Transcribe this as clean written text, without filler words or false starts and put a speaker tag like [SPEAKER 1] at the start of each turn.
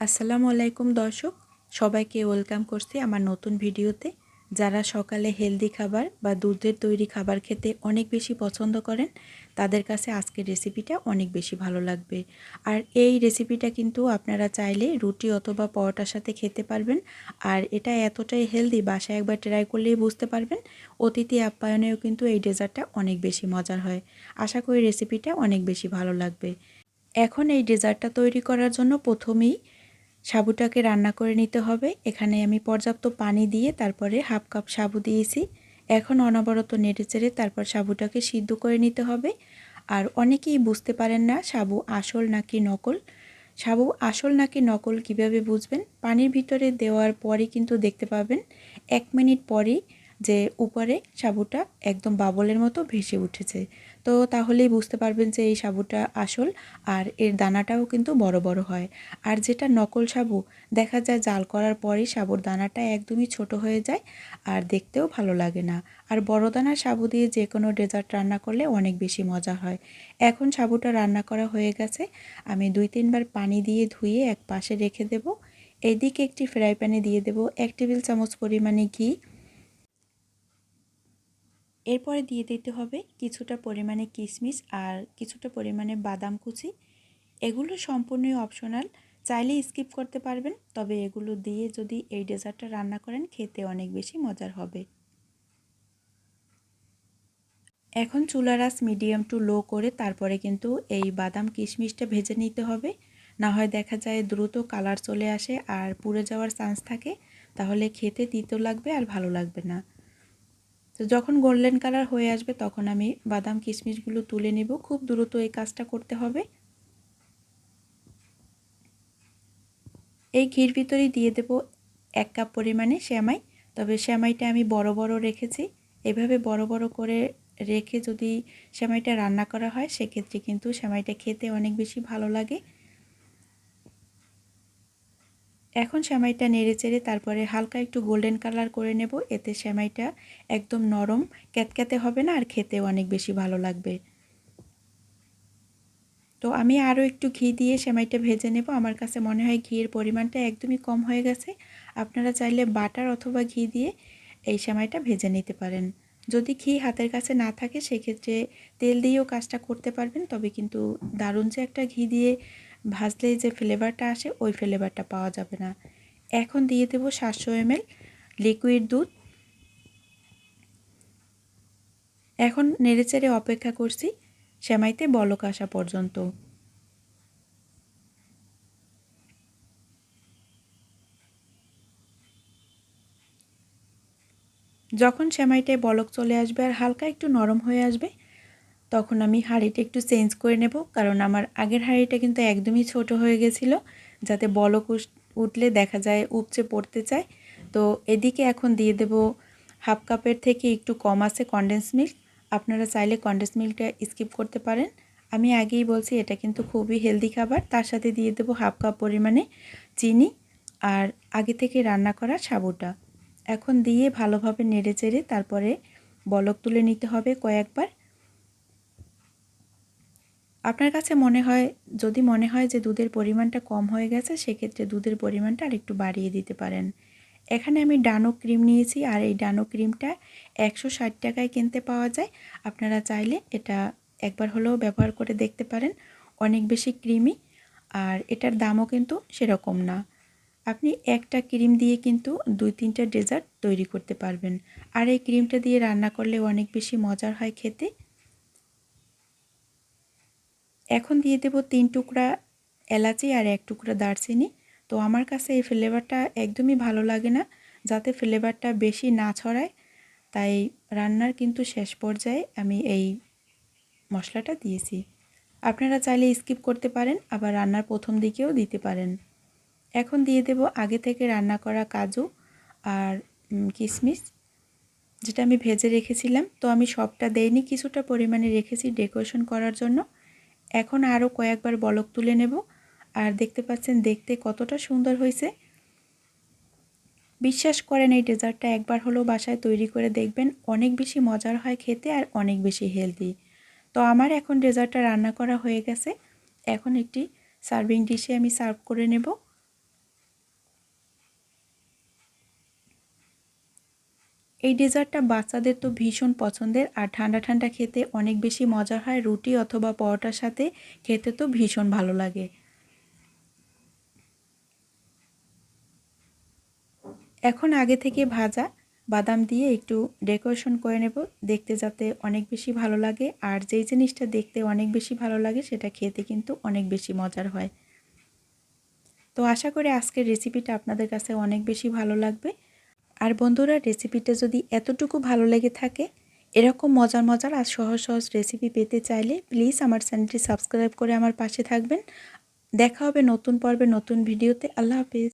[SPEAKER 1] আসসালামু আলাইকুম দর্শক, সবাইকে ওয়েলকাম করছি আমার নতুন ভিডিওতে। যারা সকালে হেলদি খাবার বা দুধের তৈরি খাবার খেতে অনেক বেশি পছন্দ করেন, তাদের কাছে আজকের রেসিপিটা অনেক বেশি ভালো লাগবে। আর এই রেসিপিটা কিন্তু আপনারা চাইলে রুটি অথবা পরোটার সাথে খেতে পারবেন। আর এটা এতটাই হেলদি, বাসায় একবার ট্রাই করলেই বুঝতে পারবেন। অতিথি আপ্যায়নেও কিন্তু এই ডেজার্টটা অনেক বেশি মজার হয়। আশা করি রেসিপিটা অনেক বেশি ভালো লাগবে। এখন এই ডেজার্টটা তৈরি করার জন্য প্রথমেই সাবুটাকে রান্না করে নিতে হবে। এখানে আমি পর্যাপ্ত পানি দিয়ে তারপরে হাফ কাপ সাবু দিয়েছি। এখন অনবরত নেড়েচেড়ে তারপর সাবুটাকে সিদ্ধ করে নিতে হবে। আর অনেকেই বুঝতে পারেন না সাবু আসল নাকি নকল। সাবু আসল নাকি নকল কিভাবে বুঝবেন? পানির ভিতরে দেওয়ার পরই কিন্তু দেখতে পাবেন 1 মিনিট পরেই যে উপরে সাবুটা একদম বাবলের মতো ভেসে উঠেছে। তো তাহলেই বুঝতে পারবেন যে এই সাবুটা আসল। আর এর দানাটাও কিন্তু বড় বড় হয়। আর যেটা নকল সাবু, দেখা যায় জাল করার পরই সাবুর দানাটা একদমই ছোট হয়ে যায় আর দেখতেও ভালো লাগে না। আর বড় দানার সাবু দিয়ে যে কোনো ডেজার্ট রান্না করলে অনেক বেশি মজা হয়। এখন সাবুটা রান্না করা হয়ে গেছে। আমি 2-3 বার পানি দিয়ে ধুয়ে এক পাশে রেখে দেব। এইদিকে একটি ফ্রাই প্যানে দিয়ে দেব 1 টেবিল চামচ পরিমাণে ঘি। এরপরে দিয়ে দিতে হবে কিছুটা পরিমাণে কিশমিশ আর কিছুটা পরিমাণে বাদাম কুচি। এগুলো সম্পূর্ণই অপশনাল, চাইলে স্কিপ করতে পারবেন। তবে এগুলো দিয়ে যদি এই ডেজার্টটা রান্না করেন, খেতে অনেক বেশি মজার হবে। এখন চুলার আঁচ মিডিয়াম টু লো করে তারপরে কিন্তু এই বাদাম কিশমিশটা ভেজে নিতে হবে। না হয় দেখা যায় দ্রুত কালার চলে আসে আর পুড়ে যাওয়ার চান্স থাকে, তাহলে খেতে তিতো লাগবে আর ভালো লাগবে না। তো যখন গোল্ডেন কালার হয়ে আসবে তখন আমি বাদাম কিশমিশগুলো তুলে নেব। খুব দ্রুত এই কাজটা করতে হবে। এই ঘির ভিতরেই দিয়ে দেব 1 কাপ পরিমাণে সেমাই। তবে সেমাইটা আমি বড় বড় রেখেছি। এভাবে বড় বড় করে রেখে যদি সেমাইটা রান্না করা হয়, সেক্ষেত্রে কিন্তু সেমাইটা খেতে অনেক বেশি ভালো লাগে। এখন সেমাইটা নেড়েচেড়ে তারপরে হালকা একটু গোল্ডেন কালার করে নেব। এতে সেমাইটা একদম নরম ক্যাতক্যাতে হবে না আর খেতেও অনেক বেশি ভালো লাগবে। তো আমি আরও একটু ঘি দিয়ে সেমাইটা ভেজে নেব। আমার কাছে মনে হয় ঘিয়ের পরিমাণটা একদমই কম হয়ে গেছে। আপনারা চাইলে বাটার অথবা ঘি দিয়ে এই সেমাইটা ভেজে নিতে পারেন। যদি ঘি হাতের কাছে না থাকে, সেক্ষেত্রে তেল দিয়েও কাজটা করতে পারবেন। তবে কিন্তু দারুণ যে একটা ঘি দিয়ে ভাজলে যে ফ্লেভারটা আসে, ওই ফ্লেভারটা পাওয়া যাবে না। এখন দিয়ে দেব 700 ml লিকুইড দুধ। এখন নেড়েচেড়ে অপেক্ষা করছি সেমাইতে বলক আসা পর্যন্ত। যখন সেমাইটায় বলক চলে আসবে আর হালকা একটু নরম হয়ে আসবে, তখন আমি হাঁড়িটা একটু চেঞ্জ করে নেব। কারণ আমার আগের হাঁড়িটা কিন্তু একদমই ছোট হয়ে গেছিলো, যাতে বলক উঠলে দেখা যায় উপচে পড়তে চায়। তো এদিকে এখন দিয়ে দেব হাফ কাপের থেকে একটু কম আছে কনডেন্স মিল্ক। আপনারা চাইলে কনডেন্স মিল্কটা স্কিপ করতে পারেন। আমি আগেই বলছি এটা কিন্তু খুবই হেলদি খাবার। তার সাথে দিয়ে দেব হাফ কাপ পরিমাণে চিনি আর আগে থেকে রান্না করা সাবুটা। এখন দিয়ে ভালোভাবে নেড়েচেড়ে তারপরে বলক তুলে নিতে হবে কয়েকবার। আপনার কাছে যদি মনে হয় যে দুধের পরিমাণটা কম হয়ে গেছে, সেক্ষেত্রে দুধের পরিমাণটা আরেকটু বাড়িয়ে দিতে পারেন। এখানে আমি ডানো ক্রিম নিয়েছি আর এই ডানো ক্রিমটা 160 টাকায় কিনতে পাওয়া যায়। আপনারা চাইলে এটা একবার হলেও ব্যবহার করে দেখতে পারেন। অনেক বেশি ক্রিমি আর এটার দামও কিন্তু সেরকম না। আপনি একটা ক্রিম দিয়ে কিন্তু 2-3টা ডেজার্ট তৈরি করতে পারবেন। আর এই ক্রিমটা দিয়ে রান্না করলে অনেক বেশি মজার হয় খেতে। এখন দিয়ে দেব 3 টুকরা এলাচি আর 1 টুকরা দারচিনি। তো আমার কাছে এই ফ্লেভারটা একদমই ভালো লাগে না, যাতে ফ্লেভারটা বেশি না ছড়ায়। তাই রান্নার কিন্তু শেষ পর্যায়ে আমি এই মশলাটা দিয়েছি। আপনারা চাইলে স্কিপ করতে পারেন, আবার রান্নার প্রথম দিকেও দিতে পারেন। এখন দিয়ে দেব আগে থেকে রান্না করা কাজু আর কিশমিশ, যেটা আমি ভেজে রেখেছিলাম। তো আমি সবটা দেইনি, কিছুটা পরিমাণে রেখেছি ডেকোরেশন করার জন্য। এখন আরও কয়েকবার বলক তুলে নেব। আর দেখতে পাচ্ছেন দেখতে কতটা সুন্দর হয়েছে। বিশ্বাস করেন এই ডেজার্টটা একবার হলেও বাসায় তৈরি করে দেখবেন, অনেক বেশি মজার হয় খেতে আর অনেক বেশি হেলদি। তো আমার এখন ডেজার্টটা রান্না করা হয়ে গেছে। এখন একটি সার্ভিং ডিশে আমি সার্ভ করে নেব। এই ডেজার্টটা বাচ্চাদের তো ভীষণ পছন্দের, আর ঠান্ডা ঠান্ডা খেতে অনেক বেশি মজার হয়। রুটি অথবা পরোটার সাথে খেতে তো ভীষণ ভালো লাগে। এখন আগে থেকে ভাজা বাদাম দিয়ে একটু ডেকোরেশন করে নেব, দেখতে যাতে অনেক বেশি ভালো লাগে। আর যেই জিনিসটা দেখতে অনেক বেশি ভালো লাগে সেটা খেতে কিন্তু অনেক বেশি মজার হয়। তো আশা করি আজকের রেসিপিটা আপনাদের কাছে অনেক বেশি ভালো লাগবে। আর বন্ধুরা, রেসিপিটা যদি এতটুকু ভালো লেগে থাকে, এরকম মজার মজার আর সহজ সহজ রেসিপি পেতে চাইলে প্লিজ আমার চ্যানেলটি সাবস্ক্রাইব করে আমার পাশে থাকবেন। দেখা হবে নতুন পর্বে নতুন ভিডিওতে। আল্লাহ হাফেজ।